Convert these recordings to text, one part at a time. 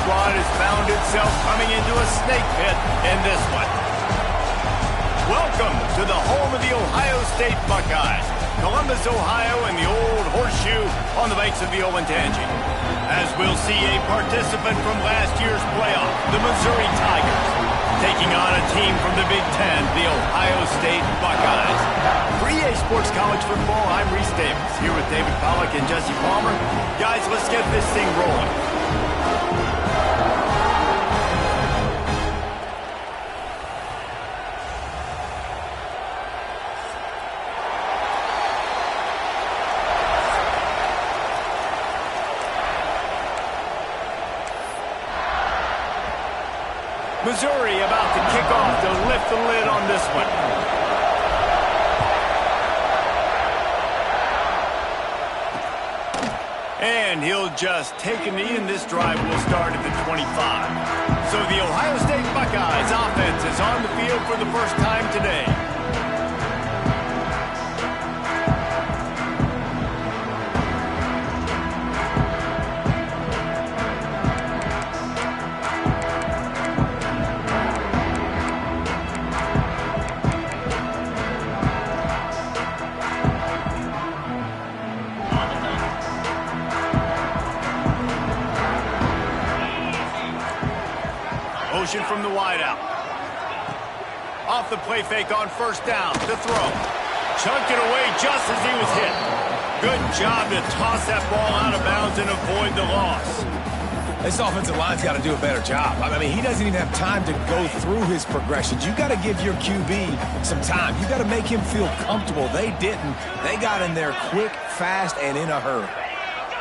squad has found itself coming into a snake pit in this one. Welcome to the home of the Ohio State Buckeyes, Columbus, Ohio, and the old horseshoe on the banks of the Olentangy. As we'll see a participant from last year's playoff, the Missouri Tigers, taking on a team from the Big Ten, the Ohio State Buckeyes. For EA Sports College Football, I'm Reese Davis, here with David Pollack and Jesse Palmer. Guys, let's get this thing rolling. Missouri about to kick off to lift the lid on this one. And he'll just take a knee, and this drive will start at the 25. So the Ohio State Buckeyes offense is on the field for the first time today. From the wideout. Off the play fake on first down. The throw. Chunked it away just as he was hit. Good job to toss that ball out of bounds and avoid the loss. This offensive line's got to do a better job. I mean, he doesn't even have time to go through his progressions. You got to give your QB some time. You got to make him feel comfortable. They didn't. They got in there quick, fast, and in a hurry.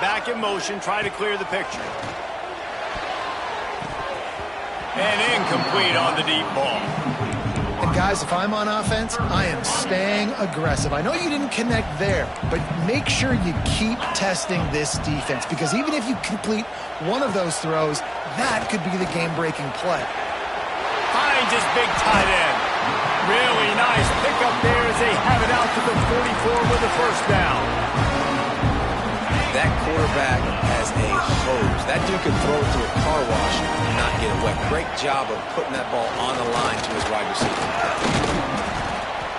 Back in motion, try to clear the picture. And incomplete on the deep ball. And guys, if I'm on offense, I am staying aggressive. I know you didn't connect there, but make sure you keep testing this defense, because even if you complete one of those throws, that could be the game-breaking play. Finds his big tight end. Really nice pickup there as they have it out to the 44 with a first down. That quarterback has a hose. That dude can throw it to a car wash and not get it wet. Great job of putting that ball on the line to his wide receiver.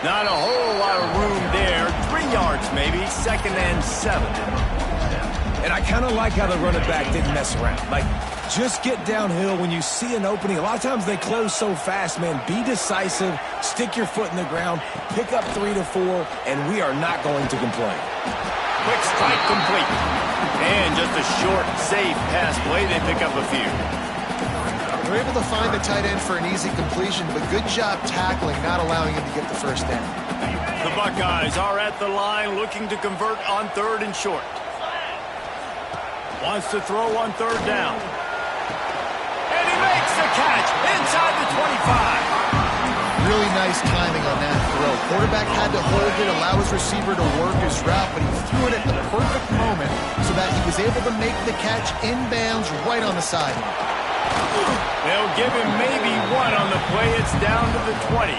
Not a whole lot of room there. 3 yards maybe, 2nd and 7. And I kind of like how the running back didn't mess around. Like, just get downhill when you see an opening. A lot of times they close so fast, man. Be decisive, stick your foot in the ground, pick up 3 to 4, and we are not going to complain. Quick strike complete. And just a short, safe pass play. They pick up a few. They're able to find the tight end for an easy completion, but good job tackling, not allowing him to get the first down. The Buckeyes are at the line looking to convert on 3rd and short. Wants to throw on 3rd down. And he makes the catch inside the 25. Really nice timing on that throw. Quarterback had to hold it, allow his receiver to work his route, but he threw it at the perfect moment so that he was able to make the catch inbounds right on the sideline. They'll give him maybe 1 on the play. It's down to the 20.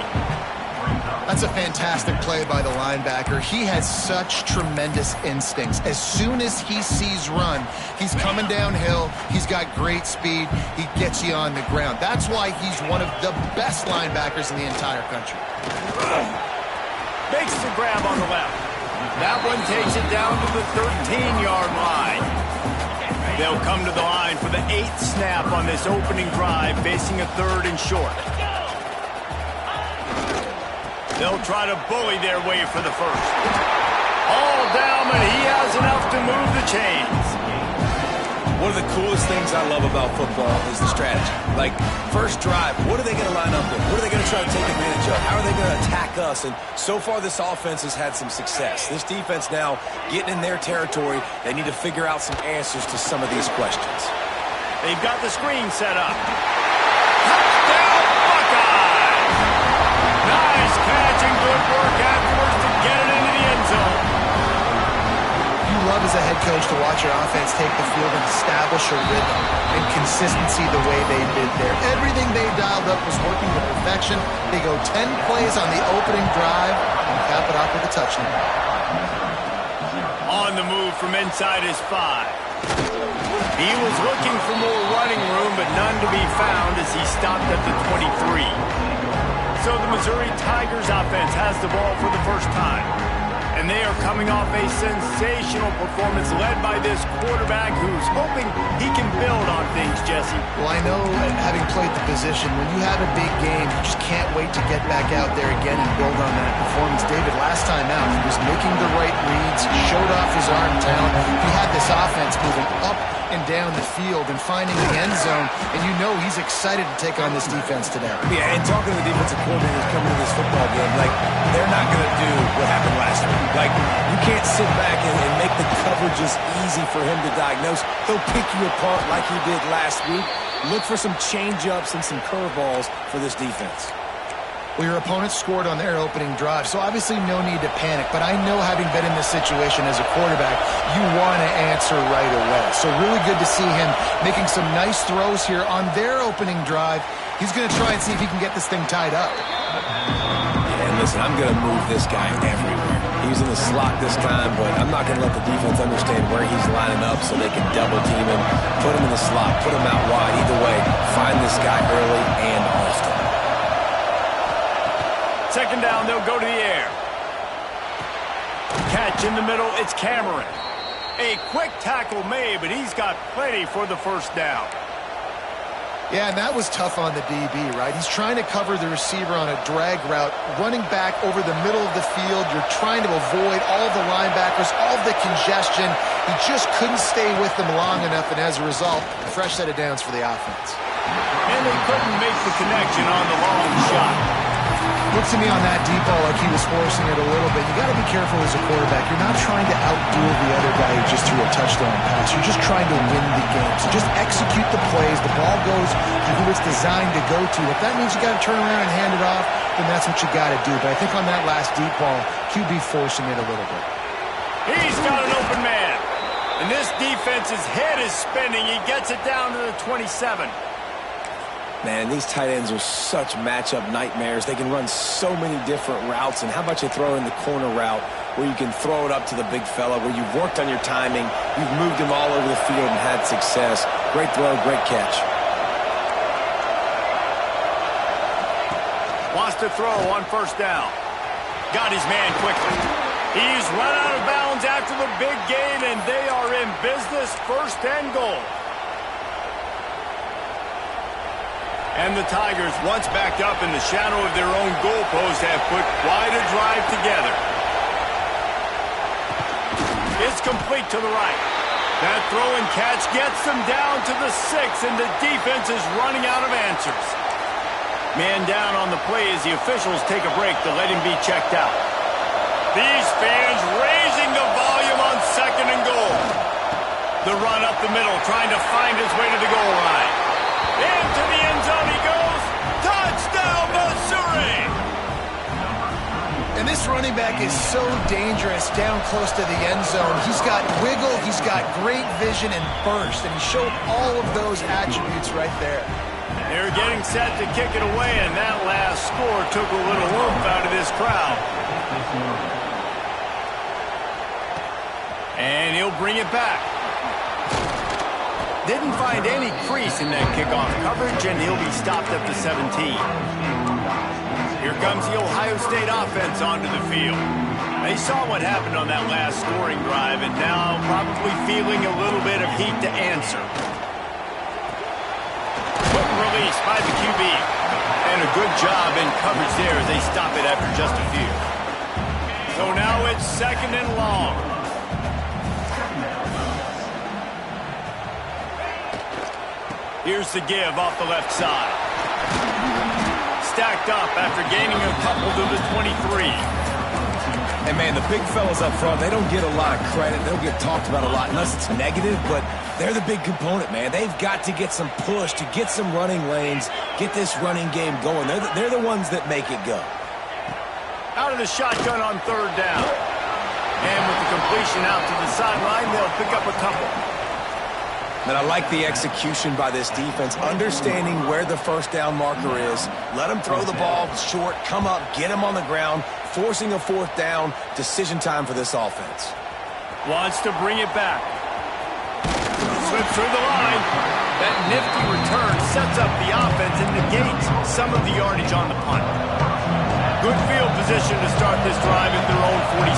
That's a fantastic play by the linebacker. He has such tremendous instincts. As soon as he sees run, he's coming downhill. He's got great speed. He gets you on the ground. That's why he's one of the best linebackers in the entire country. Makes the grab on the left. That one takes it down to the 13-yard line. They'll come to the line for the 8th snap on this opening drive, facing a 3rd and short. They'll try to bully their way for the first. All down, but he has enough to move the chains. One of the coolest things I love about football is the strategy. Like, first drive, what are they going to line up with? What are they going to try to take advantage of? How are they going to attack us? And so far, this offense has had some success. This defense now getting in their territory. They need to figure out some answers to some of these questions. They've got the screen set up. Touchdown, Buckeyes! Nice catch and good work afterwards to get it into the end zone. You love as a head coach to watch your offense take the field and establish a rhythm and consistency the way they did there. Everything they dialed up was working to perfection. They go 10 plays on the opening drive and cap it off with a touchdown. On the move from inside his 5. He was looking for more running room, but but none to be found as he stopped at the 23. So the Missouri Tigers offense has the ball for the first time. And they are coming off a sensational performance led by this quarterback who's hoping he can build on things, Jesse. Well, I know, having played the position, when you have a big game, you just can't wait to get back out there again and build on that performance. David, last time out, he was making the right reads. He showed off his arm talent. He had this offense moving up and down the field and finding the end zone, and you know he's excited to take on this defense today. Yeah, and talking to the defensive coordinators coming to this football game, like, they're not going to do what happened last week. Like, you can't sit back and make the coverages easy for him to diagnose. He'll pick you apart like he did last week. Look for some change-ups and some curveballs for this defense. Well, your opponent scored on their opening drive, so obviously no need to panic. But I know, having been in this situation as a quarterback, you want to answer right away. So really good to see him making some nice throws here on their opening drive. He's going to try and see if he can get this thing tied up. Yeah, and listen, I'm going to move this guy everywhere. He's in the slot this time, but I'm not going to let the defense understand where he's lining up so they can double team him, put him in the slot, put him out wide. Either way, find this guy early and often. Second down, they'll go to the air. Catch in the middle, it's Cameron. A quick tackle made, but he's got plenty for the first down. Yeah, and that was tough on the DB, right? He's trying to cover the receiver on a drag route, running back over the middle of the field. You're trying to avoid all the linebackers, all the congestion. He just couldn't stay with them long enough, and as a result, a fresh set of downs for the offense. And they couldn't make the connection on the long shot. Looks to me on that deep ball like he was forcing it a little bit. You got to be careful as a quarterback. You're not trying to outduel the other guy who just threw a touchdown pass. You're just trying to win the game. So just execute the plays. The ball goes to who it's designed to go to. If that means you got to turn around and hand it off, then that's what you got to do. But I think on that last deep ball, QB forcing it a little bit. He's got an open man. And this defense's head is spinning. He gets it down to the 27. Man, these tight ends are such matchup nightmares. They can run so many different routes. And how about you throw in the corner route where you can throw it up to the big fella, where you've worked on your timing, you've moved him all over the field and had success. Great throw, great catch. Wants to throw on first down. Got his man quickly. He's run out of bounds after the big gain, and they are in business, first and goal. And the Tigers, once backed up in the shadow of their own goalpost, have put quite a drive together. It's complete to the right. That throw and catch gets them down to the 6, and the defense is running out of answers. Man down on the play as the officials take a break to let him be checked out. These fans raising the volume on second and goal. The run up the middle, trying to find his way to the goal line. Into the end zone he goes. Touchdown, Missouri! And this running back is so dangerous down close to the end zone. He's got wiggle, he's got great vision and burst, and he showed all of those attributes right there. They're getting set to kick it away, and that last score took a little oomph out of this crowd. And he'll bring it back. Didn't find any crease in that kickoff coverage, and he'll be stopped at the 17. Here comes the Ohio State offense onto the field. They saw what happened on that last scoring drive, and now probably feeling a little bit of heat to answer. Quick release by the QB. And a good job in coverage there as they stop it after just a few. So now it's second and long. Here's the give off the left side. Stacked up after gaining a couple to the 23. And, man, the big fellas up front, they don't get a lot of credit. They don't get talked about a lot unless it's negative, but they're the big component, man. They've got to get some push, to get some running lanes, get this running game going. They're the ones that make it go. Out of the shotgun on third down. And with the completion out to the sideline, they'll pick up a couple. And I like the execution by this defense, understanding where the first down marker is. Let them throw the ball short, come up, get them on the ground, forcing a fourth down. Decision time for this offense. Wants to bring it back. Slips through the line. That nifty return sets up the offense and negates some of the yardage on the punt. Good field position to start this drive at their own 47.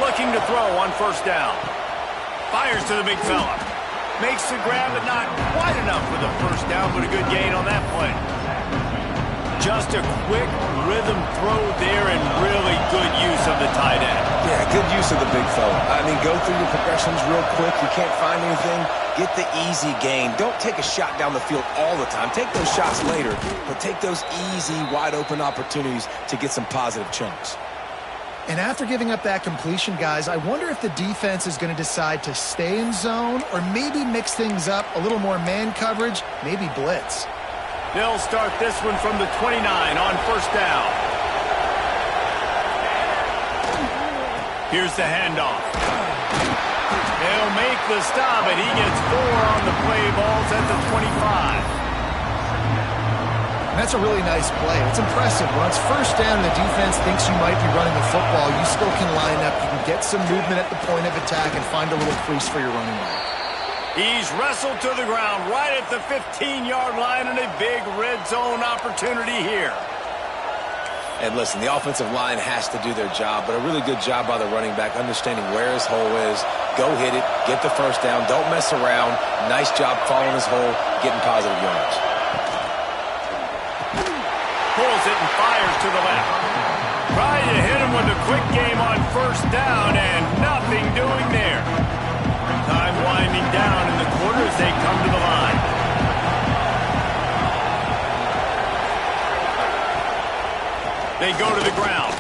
Looking to throw on first down. Fires to the big fella. Makes the grab, but not quite enough for the first down, but a good gain on that play. Just a quick rhythm throw there and really good use of the tight end. Yeah, good use of the big fella. I mean, go through your progressions real quick. You can't find anything. Get the easy gain. Don't take a shot down the field all the time. Take those shots later, but take those easy, wide-open opportunities to get some positive chunks. And after giving up that completion, guys, I wonder if the defense is going to decide to stay in zone or maybe mix things up, a little more man coverage, maybe blitz. They'll start this one from the 29 on first down. Here's the handoff. They'll make the stop, and he gets 4 on the play. Balls at the 25. And that's a really nice play. It's impressive. When it's first down and the defense thinks you might be running the football, you still can line up. You can get some movement at the point of attack and find a little crease for your running back. He's wrestled to the ground right at the 15-yard line, and a big red zone opportunity here. And listen, the offensive line has to do their job, but a really good job by the running back understanding where his hole is. Go hit it, get the first down, don't mess around. Nice job following his hole, getting positive yards. Pulls it and fires to the left. Trying to hit him with a quick game on first down, and nothing doing there. Time winding down in the quarter as they come to the line. They go to the ground.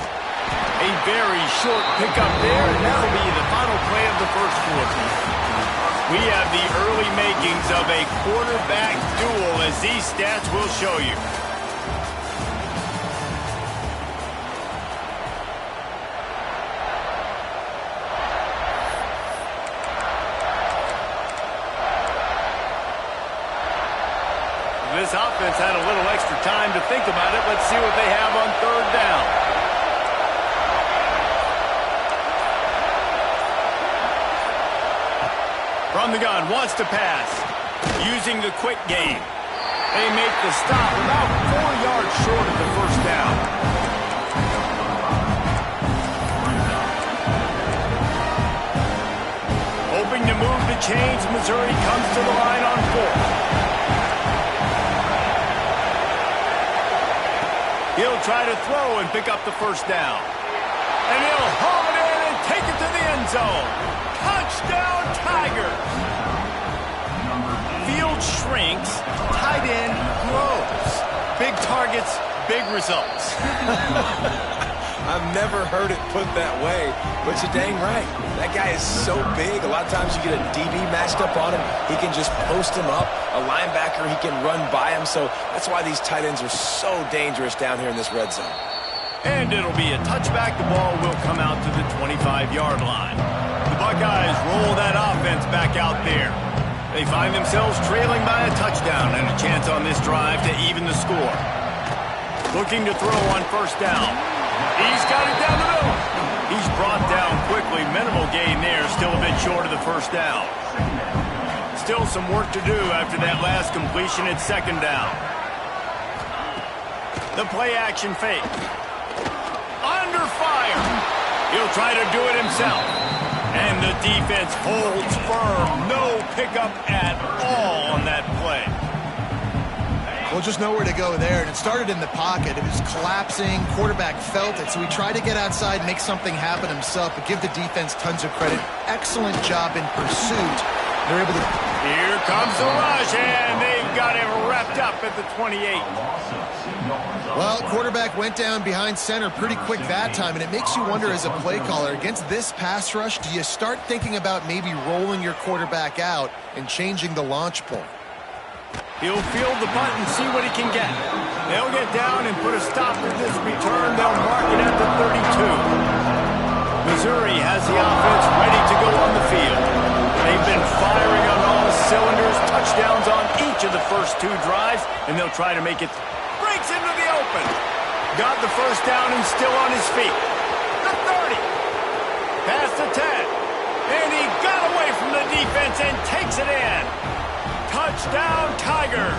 A very short pickup there, and that'll be the final play of the first quarter. We have the early makings of a quarterback duel, as these stats will show you. This offense had a little extra time to think about it. Let's see what they have on third down. From the gun, wants to pass. Using the quick game. They make the stop about 4 yards short of the first down. Hoping to move the chains, Missouri comes to the line on 4th. He'll try to throw and pick up the first down. And he'll haul it in and take it to the end zone. Touchdown, Tigers! Field shrinks, tight end grows. Big targets, big results. I've never heard it put that way, but you're dang right. That guy is so big. A lot of times you get a DB matched up on him. He can just post him up. A linebacker, he can run by him. So that's why these tight ends are so dangerous down here in this red zone. And it'll be a touchback. The ball will come out to the 25-yard line. The Buckeyes roll that offense back out there. They find themselves trailing by a touchdown and a chance on this drive to even the score. Looking to throw on first down. He's got it down the middle. He's brought down quickly. Minimal gain there. Still a bit short of the first down. Still some work to do after that last completion at second down. The play action fake. Under fire. He'll try to do it himself. And the defense holds firm. No pickup at all on that play. Well, just nowhere to go there, and it started in the pocket. It was collapsing. Quarterback felt it, so he tried to get outside, make something happen himself, but give the defense tons of credit. Excellent job in pursuit. They're able to... Here comes the rush, and they've got him wrapped up at the 28. Well, quarterback went down behind center pretty quick that time, and it makes you wonder as a play caller, against this pass rush, do you start thinking about maybe rolling your quarterback out and changing the launch point? He'll field the punt and see what he can get. They'll get down and put a stop to this return. They'll mark it at the 32. Missouri has the offense ready to go on the field. They've been firing on all cylinders, touchdowns on each of the first 2 drives, and they'll try to make it. Breaks into the open. Got the first down and still on his feet. The 30. Past the 10. And he got away from the defense and takes it in. Touchdown, Tigers!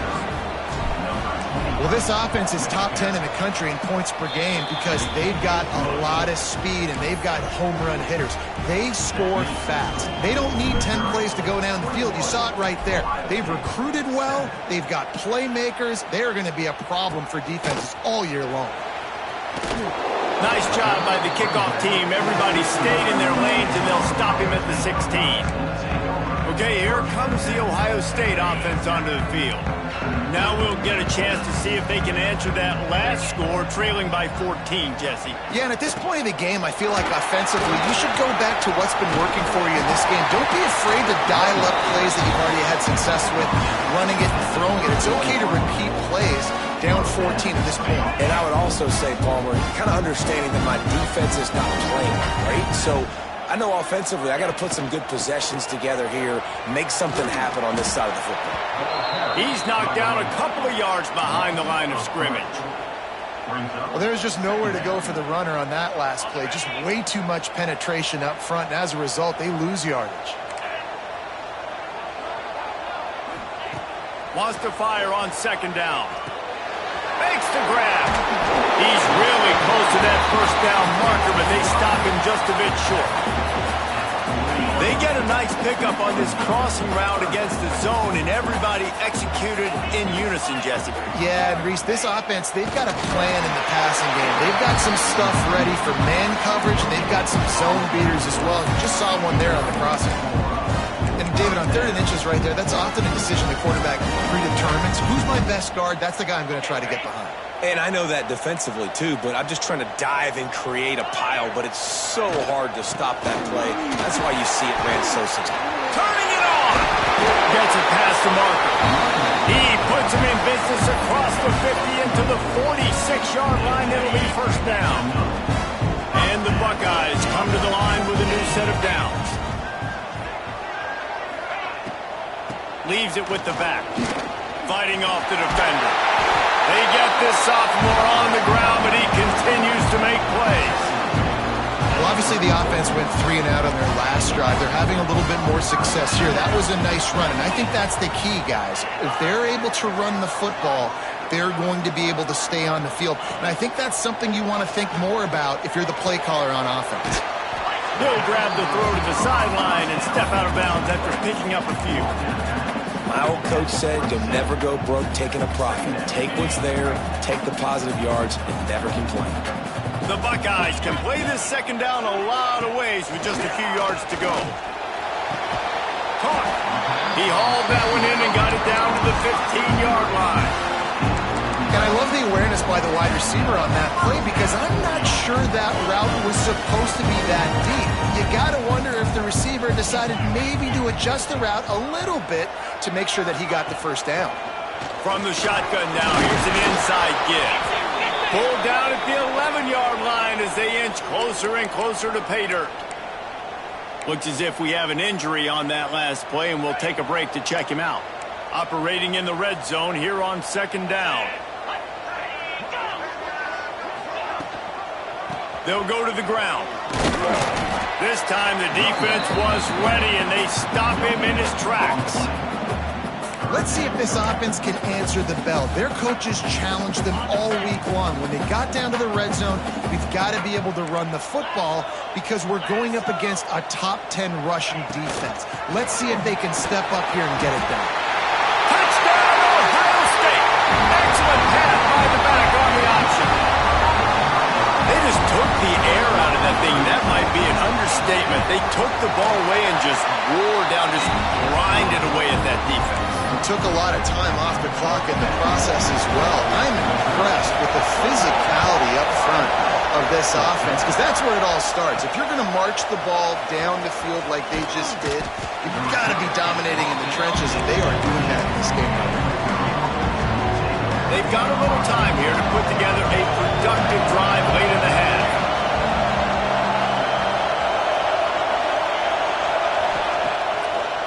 Well, this offense is top 10 in the country in points per game because they've got a lot of speed and they've got home run hitters. They score fast. They don't need 10 plays to go down the field. You saw it right there. They've recruited well. They've got playmakers. They're going to be a problem for defenses all year long. Nice job by the kickoff team. Everybody stayed in their lanes, and they'll stop him at the 16. Okay, here comes the Ohio State offense onto the field. Now we'll get a chance to see if they can answer that last score, trailing by 14, Jesse. Yeah, and at this point in the game, I feel like offensively, you should go back to what's been working for you in this game. Don't be afraid to dial up plays that you've already had success with, running it and throwing it. It's okay to repeat plays down 14 at this point. And I would also say, Palmer, kind of understanding that my defense is not playing, right? So I know offensively I got to put some good possessions together here, make something happen on this side of the football. He's knocked down a couple of yards behind the line of scrimmage. Well, there's just nowhere to go for the runner on that last play. Just way too much penetration up front, and as a result, they lose yardage. Wants to fire on second down. Makes the grab. He's really close to that first down marker, but they stop him just a bit short. They get a nice pickup on this crossing route against the zone, and everybody executed in unison, Jesse. Yeah, and Reese, this offense, they've got a plan in the passing game. They've got some stuff ready for man coverage, and they've got some zone beaters as well. You just saw one there on the crossing. And David, on 3rd and inches right there, that's often a decision the quarterback predetermines. Who's my best guard? That's the guy I'm going to try to get behind. And I know that defensively, too, but I'm just trying to dive and create a pile, but it's so hard to stop that play. That's why you see it ran so successful. Turning it on! Gets it past the marker. He puts him in business across the 50 into the 46-yard line. It'll be first down. And the Buckeyes come to the line with a new set of downs. Leaves it with the back. Fighting off the defender. They get this sophomore on the ground, but he continues to make plays. Well, obviously the offense went 3 and out on their last drive. They're having a little bit more success here. That was a nice run, and I think that's the key, guys. If they're able to run the football, they're going to be able to stay on the field. And I think that's something you want to think more about if you're the play caller on offense. He'll grab the throw to the sideline and step out of bounds after picking up a few. My old coach said you'll never go broke taking a profit. Take what's there, take the positive yards, and never complain. The Buckeyes can play this second down a lot of ways with just a few yards to go. Caught. He hauled that one in and got it down to the 15-yard line. And I love the awareness by the wide receiver on that play because I'm not sure that route was supposed to be that deep. You got to wonder if the receiver decided maybe to adjust the route a little bit to make sure that he got the first down. From the shotgun now, here's an inside give. Pulled down at the 11-yard line as they inch closer and closer to pay dirt. Looks as if we have an injury on that last play, and we'll take a break to check him out. Operating in the red zone here on second down. They'll go to the ground. This time the defense was ready, and they stop him in his tracks. Let's see if this offense can answer the bell. Their coaches challenged them all week long. When they got down to the red zone, we've got to be able to run the football because we're going up against a top 10 rushing defense. Let's see if they can step up here and get it done. Touchdown, Ohio State! Excellent pass by the back on the option. They just took the air out of that thing. That might be an understatement. They took the ball away and just wore down, just grinded away at that defense. It took a lot of time off the clock in the process as well. I'm impressed with the physicality up front of this offense because that's where it all starts. If you're going to march the ball down the field like they just did, you've got to be dominating in the trenches, and they are doing that in this game right now. They've got a little time here to put together a productive drive late in the half.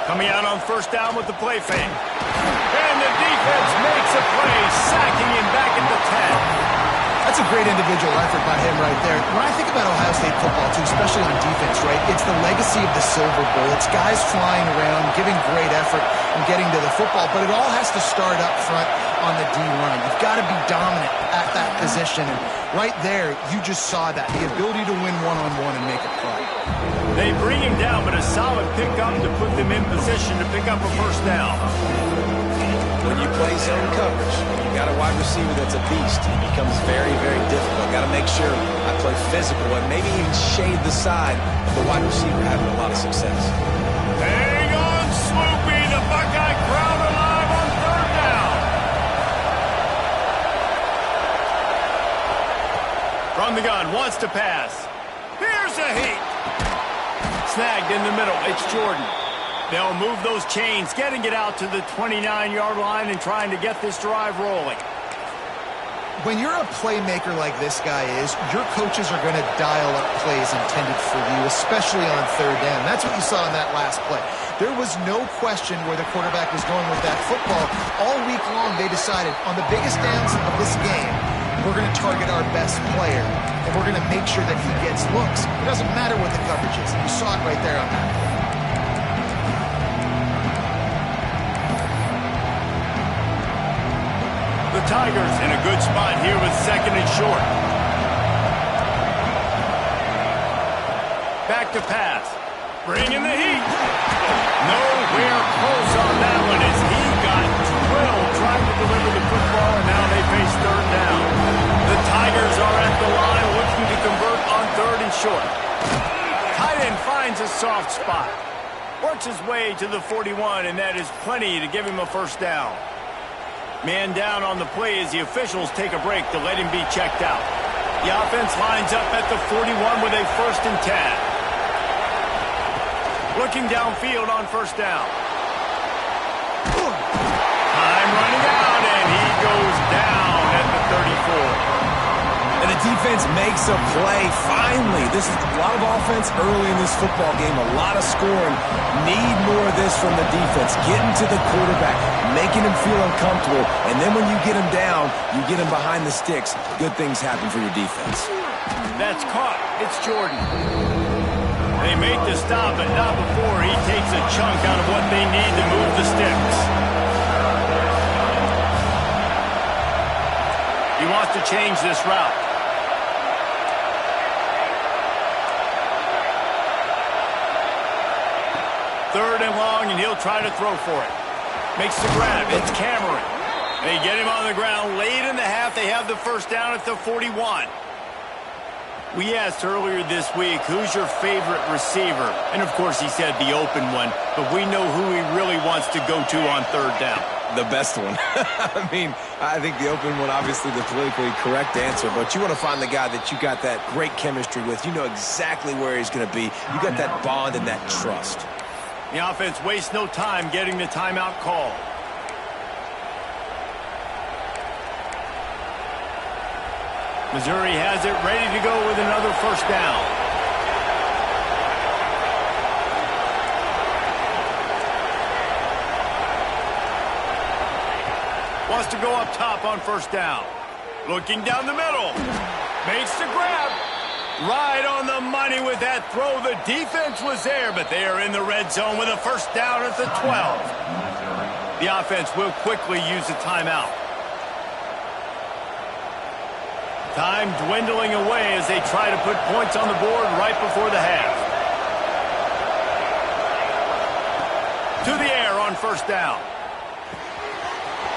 Coming out on first down with the play fake. And the defense makes a play, sacking him back at the 10. That's a great individual effort by him right there. When I think about Ohio State football, too, especially on defense, right, it's the legacy of the Silver Bowl. It's guys flying around, giving great effort, and getting to the football. But it all has to start up front on the D-line. You've got to be dominant at that position. And right there, you just saw that, the ability to win one-on-one and make a play. They bring him down, but a solid pickup to put them in position to pick up a first down. When you play zone coverage, you got a wide receiver that's a beast. It becomes very, very difficult. Got to make sure I play physical and maybe even shade the side of the wide receiver having a lot of success. Hang on, Swoopy. The Buckeye crowd alive on third down. From the gun, wants to pass. Here's a heat. Snagged in the middle. It's Jordan. They'll move those chains, getting it out to the 29-yard line and trying to get this drive rolling. When you're a playmaker like this guy is, your coaches are going to dial up plays intended for you, especially on third down. That's what you saw in that last play. There was no question where the quarterback was going with that football. All week long, they decided on the biggest downs of this game, we're going to target our best player, and we're going to make sure that he gets looks. It doesn't matter what the coverage is. You saw it right there on that play. The Tigers in a good spot here with second and short. Back to pass. Bringing the heat. Nowhere close on that one as he got drilled trying to deliver the football, and now they face third down. The Tigers are at the line looking to convert on third and short. Tight end finds a soft spot. Works his way to the 41, and that is plenty to give him a first down. Man down on the play as the officials take a break to let him be checked out. The offense lines up at the 41 with a 1st and 10. Looking downfield on first down. Time running out, and he goes down at the 34. And the defense makes a play. Finally, this is a lot of offense early in this football game, a lot of scoring. Need more of this from the defense. Getting to the quarterback, making him feel uncomfortable, and then when you get him down, you get him behind the sticks. Good things happen for your defense. That's caught. It's Jordan. They make the stop, but not before he takes a chunk out of what they need to move the sticks. He wants to change this route. Third and long, and he'll try to throw for it. Makes the grab. It's Cameron. They get him on the ground. Late in the half, they have the first down at the 41. We asked earlier this week, who's your favorite receiver? And, of course, he said the open one. But we know who he really wants to go to on third down. The best one. I mean, I think the open one, obviously the politically correct answer, but you want to find the guy that you got that great chemistry with. You know exactly where he's going to be. You got that bond and that trust. The offense wastes no time getting the timeout call. Missouri has it ready to go with another first down. Wants to go up top on first down. Looking down the middle. Makes the grab. Right on the money with that throw. The defense was there, but they are in the red zone with a first down at the 12. The offense will quickly use a timeout. Time dwindling away as they try to put points on the board right before the half. To the air on first down.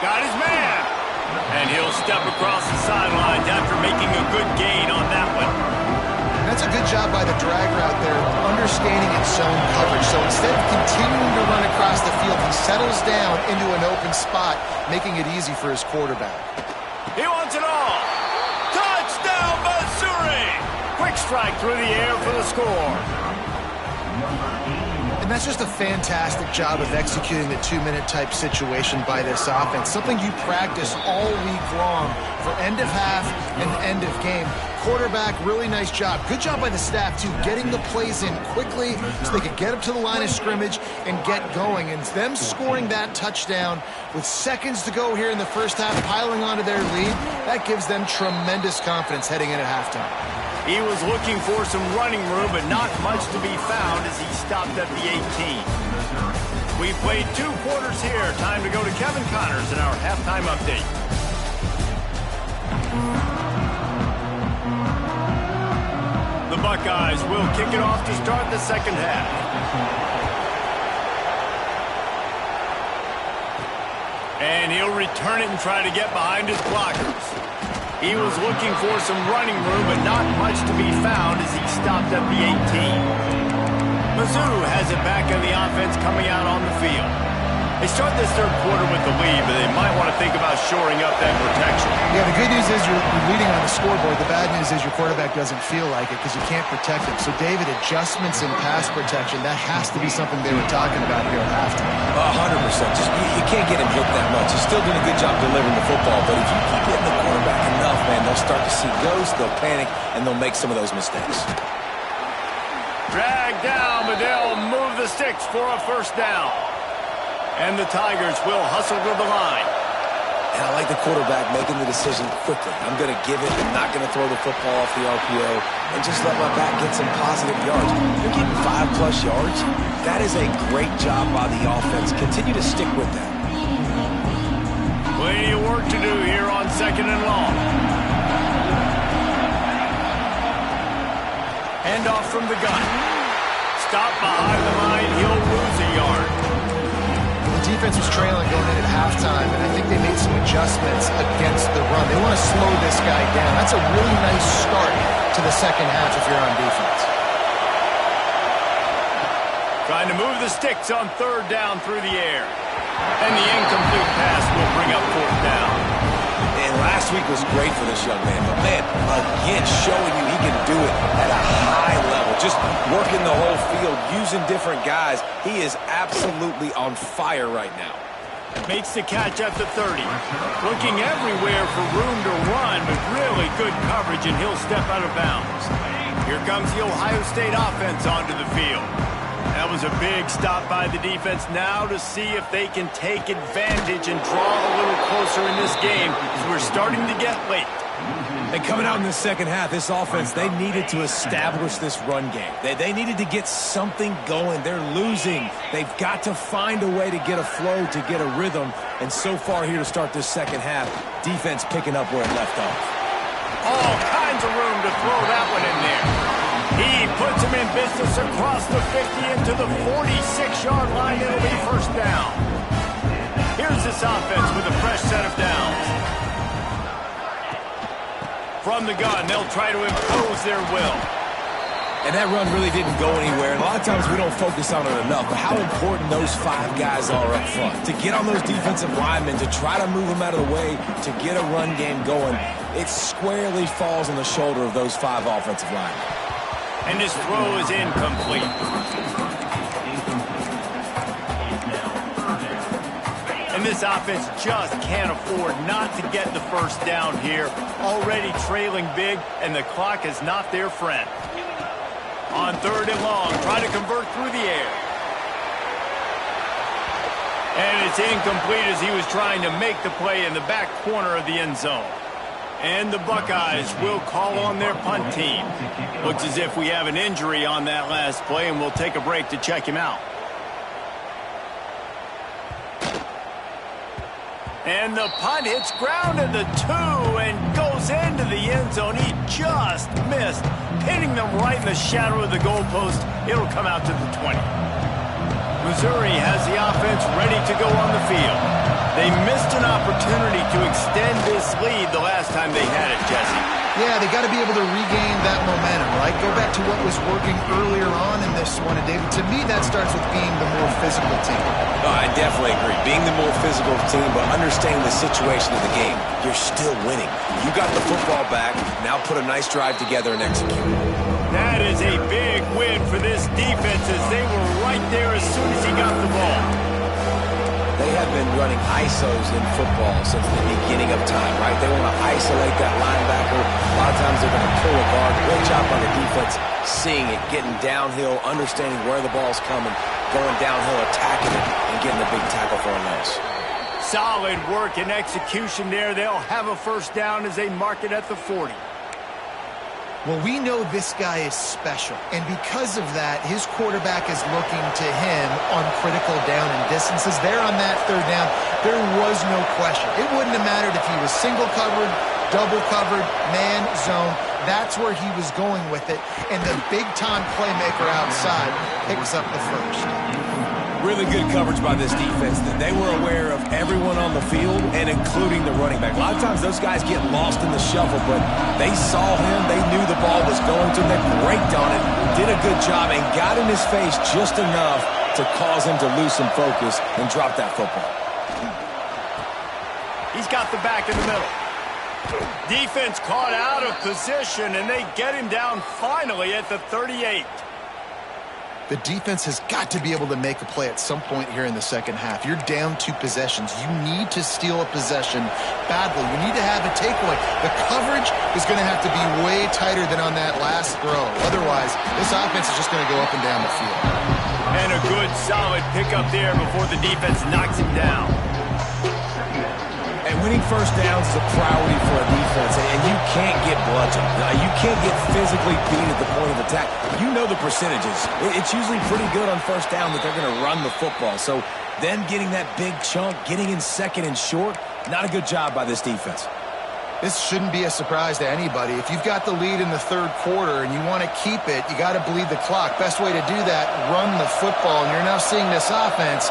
Got his man. And he'll step across the sidelines after making a good gain on that one. That's a good job by the drag route there, understanding its zone coverage. So instead of continuing to run across the field, he settles down into an open spot, making it easy for his quarterback. He wants it all. Touchdown, Missouri! Quick strike through the air for the score. And that's just a fantastic job of executing the 2-minute type situation by this offense. Something you practice all week long for end of half and end of game. Quarterback, really nice job. Good job by the staff, too, getting the plays in quickly so they could get up to the line of scrimmage and get going. And them scoring that touchdown with seconds to go here in the first half, piling onto their lead, that gives them tremendous confidence heading into halftime. He was looking for some running room, but not much to be found as he stopped at the 18. We played 2 quarters here. Time to go to Kevin Connors in our halftime update. The Buckeyes will kick it off to start the second half. And he'll return it and try to get behind his blockers. He was looking for some running room, but not much to be found as he stopped at the 18. Mizzou has it back in the offense coming out on the field. They start this third quarter with the lead, but they might want to think about shoring up that protection. Yeah, the good news is you're leading on the scoreboard. The bad news is your quarterback doesn't feel like it because you can't protect him. So, David, adjustments in pass protection, that has to be something they were talking about here at halftime. 100%. Just you can't get him hit that much. He's still doing a good job delivering the football, but if you keep hitting the quarterback enough, man, they'll start to see ghosts, they'll panic, and they'll make some of those mistakes. Dragged down, but they'll move the sticks for a first down. And the Tigers will hustle to the line. And I like the quarterback making the decision quickly. I'm going to give it. I'm not going to throw the football off the RPO and just let my back get some positive yards. You're getting 5+ yards. That is a great job by the offense. Continue to stick with that. Plenty of work to do here on 2nd and long. Handoff from the gun. Stop behind the line. He'll lose a yard. The defense was trailing going in at halftime, and I think they made some adjustments against the run. They want to slow this guy down. That's a really nice start to the second half if you're on defense. Trying to move the sticks on 3rd down through the air. And the incomplete pass will bring up 4th down. And last week was great for this young man. But, man, again, showing you he can do it at a high level. Just working the whole field, using different guys. He is absolutely on fire right now. Makes the catch at the 30. Looking everywhere for room to run, but really good coverage, and he'll step out of bounds. Here comes the Ohio State offense onto the field. That was a big stop by the defense now to see if they can take advantage and draw a little closer in this game as we're starting to get late. And coming out in the second half, this offense, they needed to establish this run game. They needed to get something going. They're losing. They've got to find a way to get a flow, to get a rhythm. And so far here to start this second half, defense picking up where it left off. All kinds of room to throw that one in there. He puts him in business across the 50 into the 46-yard line. It'll be first down. Here's this offense with a fresh set of downs. From the gun, they'll try to impose their will. And that run really didn't go anywhere. And a lot of times we don't focus on it enough. But how important those 5 guys are up front. To get on those defensive linemen, to try to move them out of the way, to get a run game going, it squarely falls on the shoulder of those 5 offensive linemen. And his throw is incomplete. And this offense just can't afford not to get the first down here. Already trailing big, and the clock is not their friend. On 3rd and long, try to convert through the air. And it's incomplete as he was trying to make the play in the back corner of the end zone. And the Buckeyes will call on their punt team. Looks as if we have an injury on that last play, and we'll take a break to check him out. And the punt hits ground at the 2 and goes into the end zone. He just missed, hitting them right in the shadow of the goalpost. It'll come out to the 20. Missouri has the offense ready to go on the field. They missed an opportunity to extend this lead the last time they had it, Jesse. Yeah, they got to be able to regain that momentum, right? Go back to what was working earlier on in this one. And, David, to me, that starts with being the more physical team. I definitely agree. Being the more physical team, but understanding the situation of the game. You're still winning. You got the football back. Now put a nice drive together and execute. That is a big win for this defense as they were right there as soon as he got the ball. They have been running ISOs in football since the beginning of time, right? They want to isolate that linebacker. A lot of times they're going to pull a guard. Great job by the defense seeing it, getting downhill, understanding where the ball's coming, going downhill, attacking it, and getting the big tackle for a loss. Solid work and execution there. They'll have a first down as they mark it at the 40. Well, we know this guy is special, and because of that, his quarterback is looking to him on critical down and distances. There on that third down, there was no question. It wouldn't have mattered if he was single covered, double covered, man, zone. That's where he was going with it, and the big-time playmaker outside picks up the first. Really good coverage by this defense. They were aware of everyone on the field, and including the running back. A lot of times those guys get lost in the shuffle, but they saw him. They knew the ball was going to them. They braked on it, did a good job, and got in his face just enough to cause him to lose some focus and drop that football. He's got the back in the middle. Defense caught out of position, and they get him down finally at the 38. The defense has got to be able to make a play at some point here in the second half. You're down 2 possessions. You need to steal a possession badly. You need to have a takeaway. The coverage is going to have to be way tighter than on that last throw. Otherwise, this offense is just going to go up and down the field. And a good, solid pickup there before the defense knocks him down. And winning first downs is a priority for a defense, and you can't get bludgeoned. You can't get physically beat at the point of attack. You know the percentages. It's usually pretty good on first down that they're going to run the football. So then getting that big chunk, getting in second and short, not a good job by this defense. This shouldn't be a surprise to anybody. If you've got the lead in the third quarter and you want to keep it, you got to bleed the clock. Best way to do that, run the football. And you're now seeing this offense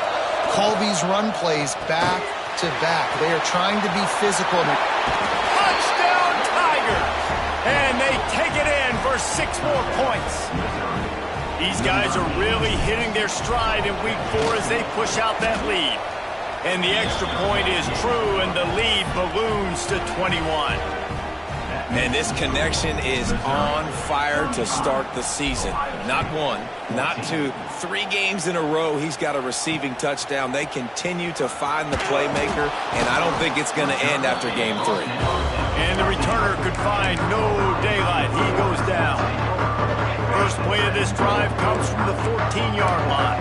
call these run plays back to back. They are trying to be physical. Touchdown Tigers! And they take it in for 6 more points. These guys are really hitting their stride in week 4 as they push out that lead. And the extra point is true, and the lead balloons to 21. And this connection is on fire to start the season. Not 1, not 2, 3 games in a row he's got a receiving touchdown. They continue to find the playmaker, and I don't think it's going to end after game 3. And the returner could find no daylight. He goes down. First play of this drive comes from the 14-yard line.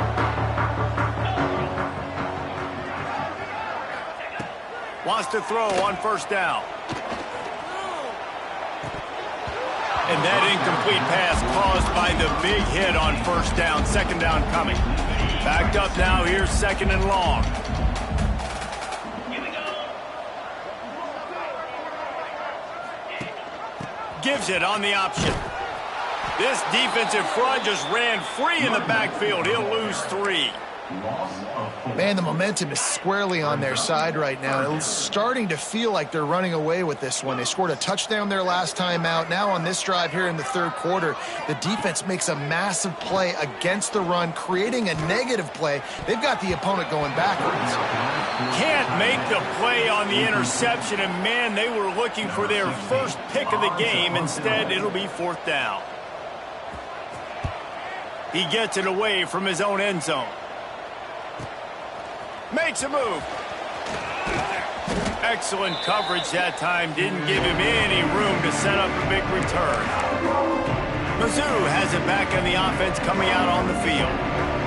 Wants to throw on first down. And that incomplete pass caused by the big hit on first down. Second down coming. Backed up now. Here's second and long. Gives it on the option. This defensive front just ran free in the backfield. He'll lose 3. Man, the momentum is squarely on their side right now. It's starting to feel like they're running away with this one. They scored a touchdown their last time out. Now on this drive here in the third quarter, the defense makes a massive play against the run, creating a negative play. They've got the opponent going backwards. Can't make the play on the interception, and man, they were looking for their first pick of the game. Instead, it'll be 4th down. He gets it away from his own end zone. Makes a move. Excellent coverage that time. Didn't give him any room to set up a big return. Mizzou has it back on the offense coming out on the field.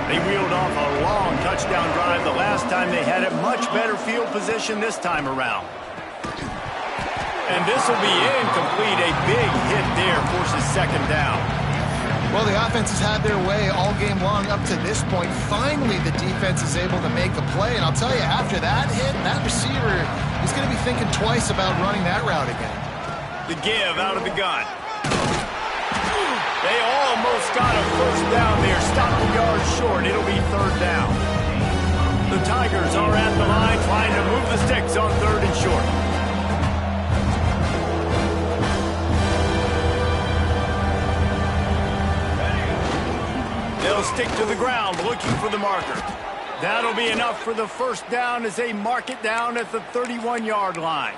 They reeled off a long touchdown drive the last time they had it. Much better field position this time around. And this will be incomplete. A big hit there forces second down. Well, the offense has had their way all game long up to this point. Finally, the defense is able to make a play. And I'll tell you, after that hit, that receiver is going to be thinking twice about running that route again. The give out of the gun. They almost got a first down there. Stopped a yard short. It'll be 3rd down. The Tigers are at the line trying to move the sticks on 3rd and short. They'll stick to the ground looking for the marker. That'll be enough for the first down as they mark it down at the 31-yard line.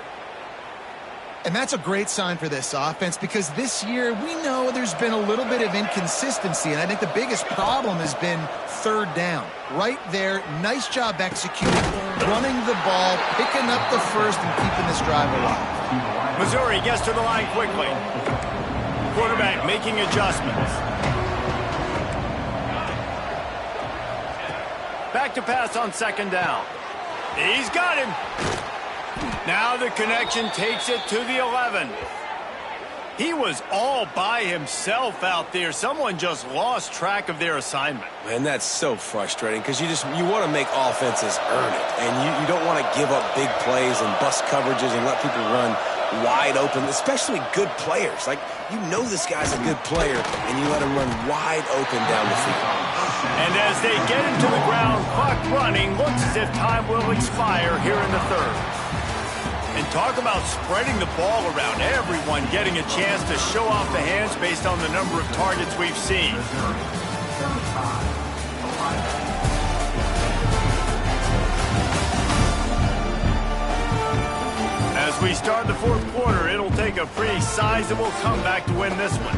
And that's a great sign for this offense because this year we know there's been a little bit of inconsistency, and I think the biggest problem has been third down. Right there, nice job executing, running the ball, picking up the first, and keeping this drive alive. Missouri gets to the line quickly. Quarterback making adjustments. Back to pass on second down. He's got him. Now the connection takes it to the 11. He was all by himself out there. Someone just lost track of their assignment. Man, that's so frustrating because you want to make offenses earn it. And you don't want to give up big plays and bust coverages and let people run wide open, especially good players. Like, you know this guy's a good player, and you let him run wide open down the field. And as they get into the ground, clock running, looks as if time will expire here in the third. And talk about spreading the ball around. Everyone getting a chance to show off the hands based on the number of targets we've seen. As we start the fourth quarter, it'll take a pretty sizable comeback to win this one.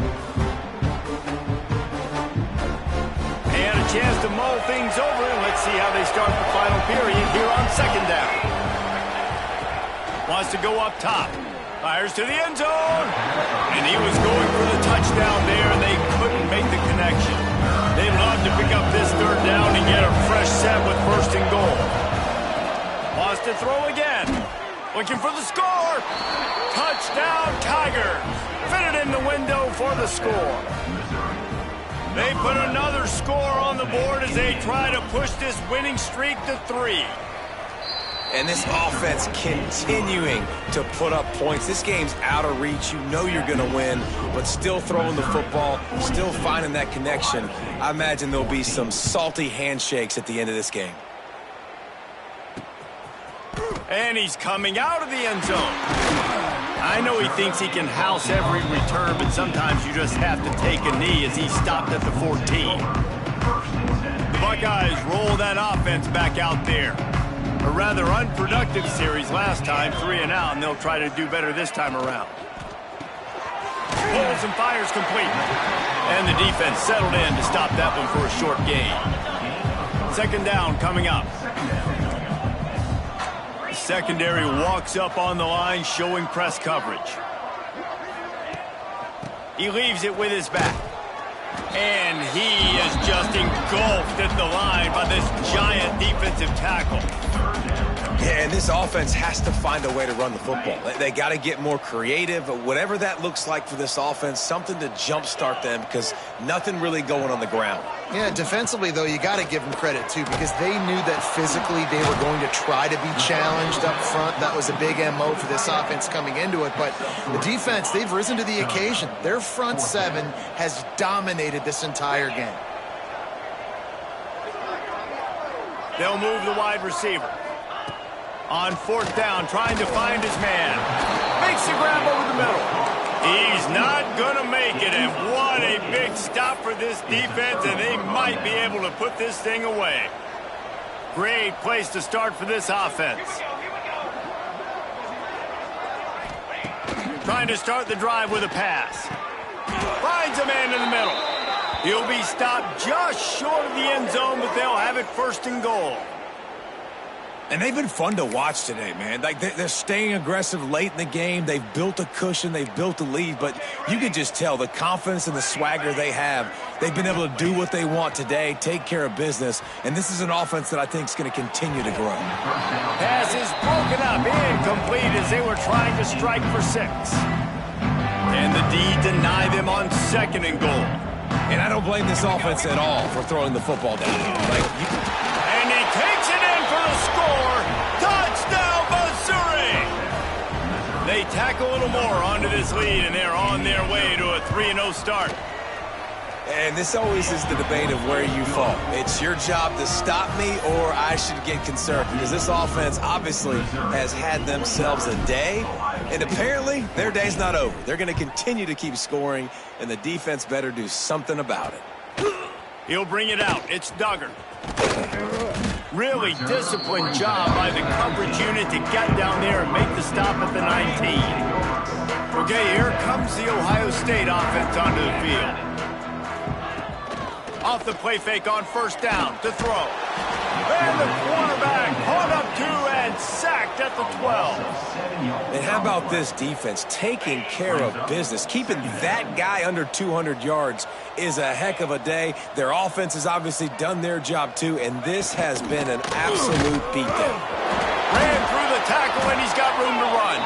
And a chance to mull things over. Let's see how they start the final period here on second down. Wants to go up top. Fires to the end zone. And he was going for the touchdown there, and they couldn't make the connection. They'd love to pick up this third down and get a fresh set with first and goal. Wants to throw again. Looking for the score. Touchdown, Tigers. Fitted in the window for the score. They put another score on the board as they try to push this winning streak to 3. And this offense continuing to put up points. This game's out of reach. You know you're going to win, but still throwing the football, still finding that connection. I imagine there'll be some salty handshakes at the end of this game. And he's coming out of the end zone. I know he thinks he can house every return, but sometimes you just have to take a knee as he stopped at the 14. The Buckeyes roll that offense back out there. A rather unproductive series last time, 3 and out, and they'll try to do better this time around. Pulls and fires complete. And the defense settled in to stop that one for a short gain. Second down coming up. The secondary walks up on the line, showing press coverage. He leaves it with his back. And he is just engulfed at the line by this giant defensive tackle. Yeah, and this offense has to find a way to run the football. They got to get more creative, whatever that looks like for this offense, something to jumpstart them because nothing really going on the ground. Yeah, defensively, though, you got to give them credit, too, because they knew that physically they were going to try to be challenged up front. That was a big MO for this offense coming into it. But the defense, they've risen to the occasion. Their front seven has dominated this entire game. They'll move the wide receiver. On fourth down, trying to find his man. Makes the grab over the middle. He's not going to make it, and what a big stop for this defense, and they might be able to put this thing away. Great place to start for this offense. Trying to start the drive with a pass. Finds a man in the middle. He'll be stopped just short of the end zone, but they'll have it first and goal. And they've been fun to watch today, man. Like, they're staying aggressive late in the game. They've built a cushion. They've built a lead. But you can just tell the confidence and the swagger they have. They've been able to do what they want today, take care of business. And this is an offense that I think is going to continue to grow. Pass is broken up, incomplete as they were trying to strike for 6. And the D deny them on second and goal. And I don't blame this offense at all for throwing the football down. And he takes it in for the score. Touchdown, Missouri! They tack a little more onto this lead, and they're on their way to a 3-0 start. And this always is the debate of where you fall. It's your job to stop me, or I should get concerned, because this offense obviously has had themselves a day, and apparently their day's not over. They're going to continue to keep scoring, and the defense better do something about it. He'll bring it out. It's Duggar. Really disciplined job by the coverage unit to get down there and make the stop at the 19. Okay, here comes the Ohio State offense onto the field. Off the play fake on first down to throw. And the quarterback caught up to and sacked at the 12. And how about this defense taking care of business? Keeping that guy under 200 yards is a heck of a day. Their offense has obviously done their job too, and this has been an absolute beatdown. Ran through the tackle, and he's got room to run.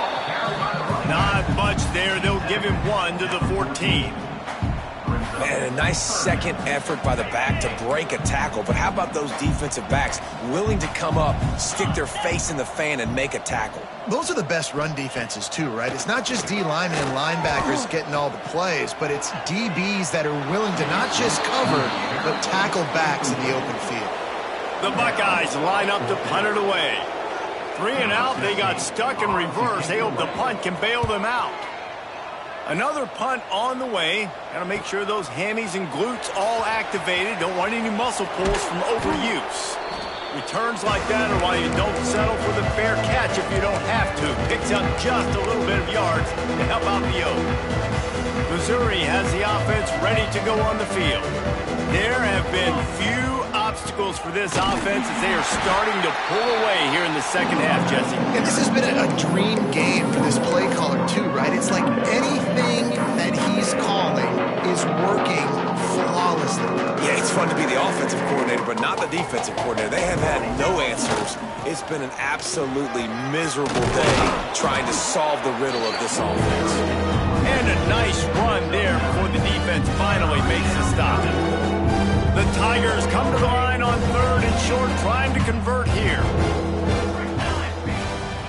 Not much there. They'll give him 1 to the 14. Man, a nice second effort by the back to break a tackle. But how about those defensive backs willing to come up, stick their face in the fan, and make a tackle? Those are the best run defenses, too, right? It's not just D linemen and linebackers getting all the plays, but it's DBs that are willing to not just cover, but tackle backs in the open field. The Buckeyes line up to punt it away. 3 and out, they got stuck in reverse. They hope the punt can bail them out. Another punt on the way. Got to make sure those hammies and glutes all activated. Don't want any muscle pulls from overuse. Returns like that are why you don't settle for the fair catch if you don't have to. Picks up just a little bit of yards to help out the O. Missouri has the offense ready to go on the field. There have been few obstacles for this offense as they are starting to pull away here in the second half, Jesse. And this has been a dream game for this play caller, too, right? It's like anything that he's calling is working flawlessly. Yeah, it's fun to be the offensive coordinator, but not the defensive coordinator. They have had no answers. It's been an absolutely miserable day trying to solve the riddle of this offense. And a nice run there before the defense finally makes the stop. The Tigers come to the line on 3rd and short, trying to convert here.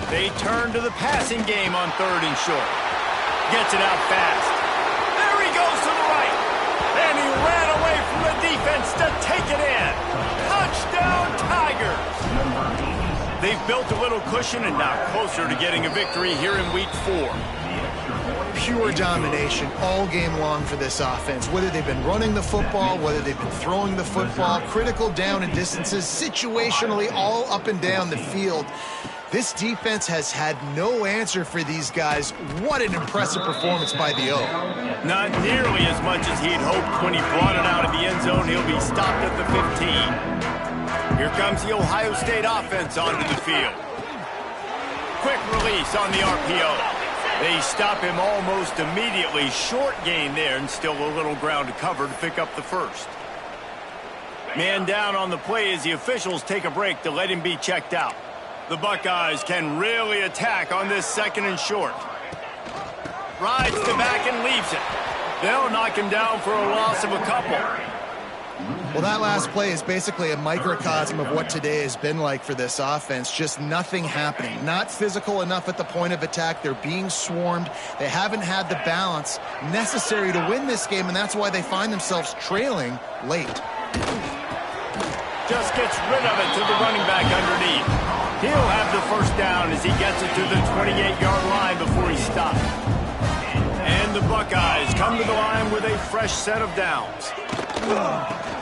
They turn to the passing game on 3rd and short. Gets it out fast. There he goes to the right. And he ran away from the defense to take it in. Touchdown, Tigers. They've built a little cushion and now closer to getting a victory here in Week 4. Pure domination all game long for this offense. Whether they've been running the football, whether they've been throwing the football, critical down and distances, situationally all up and down the field. This defense has had no answer for these guys. What an impressive performance by the O. Not nearly as much as he'd hoped when he brought it out of the end zone. He'll be stopped at the 15. Here comes the Ohio State offense onto the field. Quick release on the RPO. They stop him almost immediately. Short gain there and still a little ground to cover to pick up the first. Man down on the play as the officials take a break to let him be checked out. The Buckeyes can really attack on this 2nd and short. Rides the back and leaves it. They'll knock him down for a loss of a couple. Well, that last play is basically a microcosm of what today has been like for this offense. Just nothing happening. Not physical enough at the point of attack. They're being swarmed. They haven't had the balance necessary to win this game, and that's why they find themselves trailing late. Just gets rid of it to the running back underneath. He'll have the first down as he gets it to the 28-yard line before he stopped. And the Buckeyes come to the line with a fresh set of downs.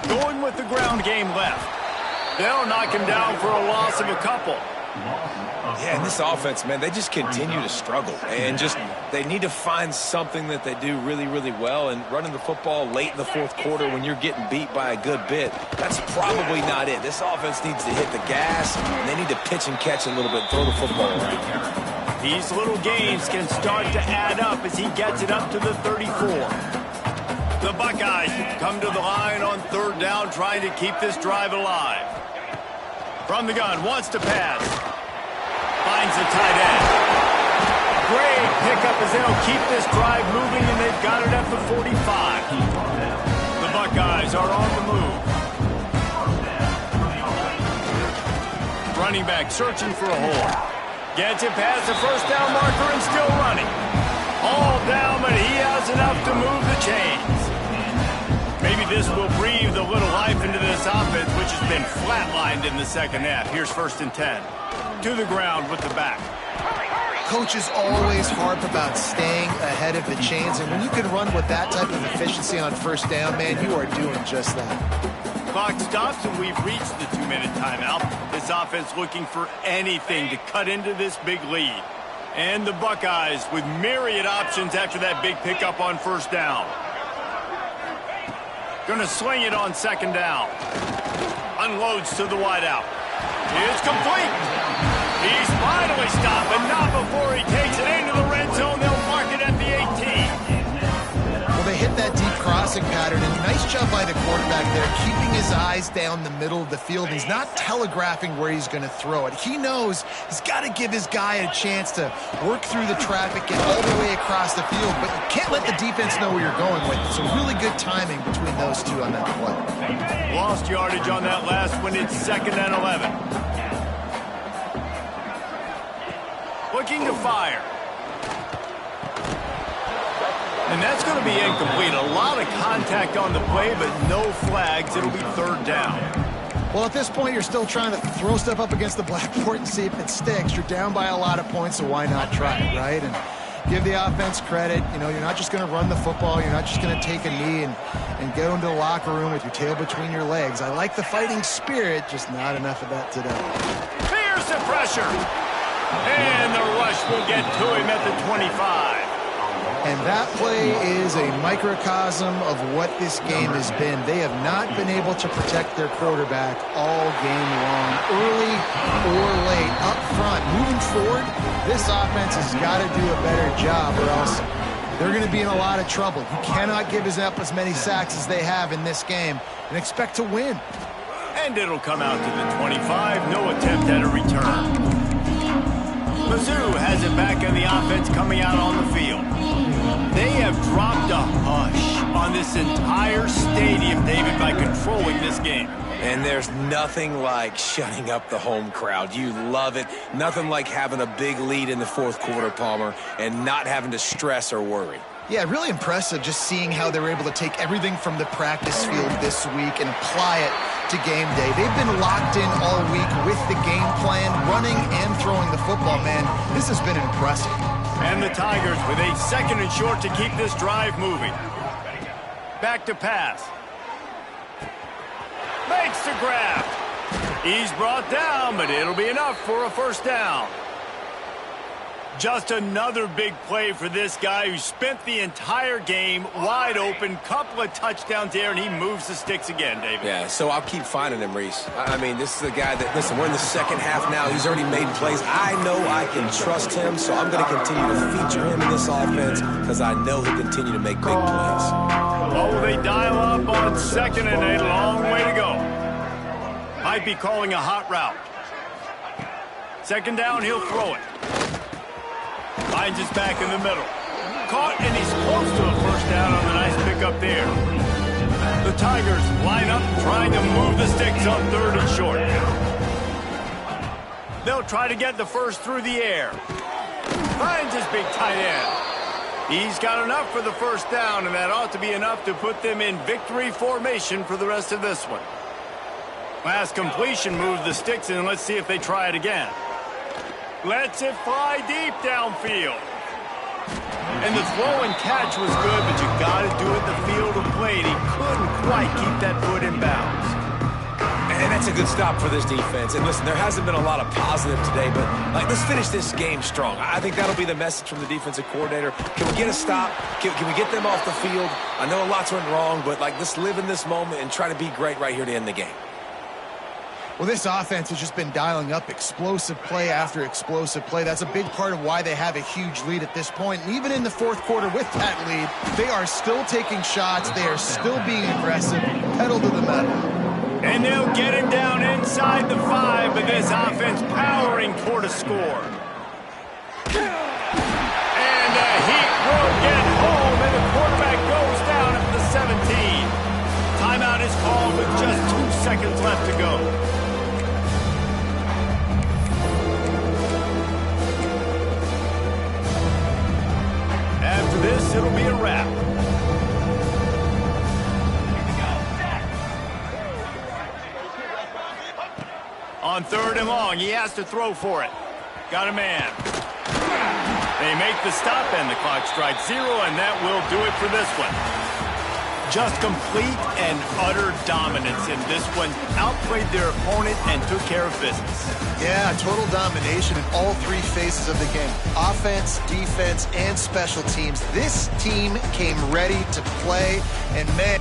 Going with the ground game left. They'll knock him down for a loss of a couple. Yeah, and this offense, man, they just continue to struggle. And just, they need to find something that they do really, really well. And running the football late in the 4th quarter when you're getting beat by a good bit, that's probably not it. This offense needs to hit the gas, and they need to pitch and catch a little bit, throw the football around. These little gains can start to add up as he gets it up to the 34. The Buckeyes come to the line on 3rd down, trying to keep this drive alive. From the gun, wants to pass. Finds the tight end. Great pickup as they'll keep this drive moving, and they've got it at the 45. The Buckeyes are on the move. Running back searching for a hole. Gets it past the first down marker and still running. All down, but he has enough to move the chains. Maybe this will breathe a little life into this offense, which has been flatlined in the second half. Here's 1st and 10. To the ground with the back. Coaches always harp about staying ahead of the chains, and when you can run with that type of efficiency on 1st down, man, you are doing just that. Clock stops, and we've reached the 2-minute timeout. This offense looking for anything to cut into this big lead. And the Buckeyes with myriad options after that big pickup on first down. Gonna sling it on second down. Unloads to the wideout. It's complete. He's finally stopped, but not before he takes it into the red zone. They'll mark it at the 18. Well, they hit that deep crossing pattern, and nice job by the quarterback there, keeping his eyes down the middle of the field. He's not telegraphing where he's going to throw it. He knows he's got to give his guy a chance to work through the traffic, get all the way across the field, but you can't let the defense know where you're going with it. So really good timing between those two on that play. Lost yardage on that last one. It's 2nd and 11. Looking to fire. And that's going to be incomplete. A lot of contact on the play, but no flags. It'll be 3rd down. Well, at this point, you're still trying to throw stuff up against the blackboard and see if it sticks. You're down by a lot of points, so why not try it, right? And give the offense credit. You know, you're not just going to run the football. You're not just going to take a knee and go into the locker room with your tail between your legs. I like the fighting spirit, just not enough of that today. Fears the pressure. And the rush will get to him at the 25. And that play is a microcosm of what this game has been. They have not been able to protect their quarterback all game long, early or late, up front. Moving forward, this offense has got to do a better job or else they're going to be in a lot of trouble. You cannot give up as many sacks as they have in this game and expect to win. And it'll come out to the 25. No attempt at a return. Mizzou has it back in the offense coming out on the field. They have dropped a hush on this entire stadium, David, by controlling this game. And there's nothing like shutting up the home crowd. You love it. Nothing like having a big lead in the 4th quarter, Palmer, and not having to stress or worry. Yeah, really impressive just seeing how they were able to take everything from the practice field this week and apply it to game day. They've been locked in all week with the game plan, running and throwing the football, man. This has been impressive. And the Tigers with a 2nd and short to keep this drive moving. Back to pass. Makes the grab. He's brought down, but it'll be enough for a 1st down. Just another big play for this guy who spent the entire game wide open. Couple of touchdowns there, and he moves the sticks again, David. Yeah, so I'll keep finding him, Reese. I mean, this is the guy that, listen, we're in the 2nd half now. He's already made plays. I know I can trust him, so I'm going to continue to feature him in this offense because I know he'll continue to make big plays. Oh, they dial up on 2nd and a long way to go. Might be calling a hot route. 2nd down, he'll throw it. Finds his back in the middle. Caught, and he's close to a 1st down on the nice pickup there. The Tigers line up, trying to move the sticks on 3rd and short. They'll try to get the 1st through the air. Finds his big tight end. He's got enough for the 1st down, and that ought to be enough to put them in victory formation for the rest of this one. Last completion moved the sticks, and let's see if they try it again. Lets it fly deep downfield. And the throw and catch was good, but you got to do it the field of play. He couldn't quite keep that foot in bounds. And that's a good stop for this defense. And listen, there hasn't been a lot of positive today, but let's finish this game strong. I think that'll be the message from the defensive coordinator. Can we get a stop? Can we get them off the field? I know a lot's went wrong, but let's live in this moment and try to be great right here to end the game. Well, this offense has just been dialing up explosive play after explosive play. That's a big part of why they have a huge lead at this point. And even in the 4th quarter with that lead, they are still taking shots. They are still being aggressive, pedal to the metal. And they'll get him down inside the 5, but this offense powering toward a score. And the Heat will get home, and the quarterback goes down at the 17. Timeout is called with just 2 seconds left to go. After this, it'll be a wrap. On 3rd and long, he has to throw for it. Got a man. They make the stop, and the clock strikes 0, and that will do it for this one. Just complete and utter dominance in this one. Outplayed their opponent and took care of business. Yeah, total domination in all three phases of the game. Offense, defense, and special teams. This team came ready to play, and man...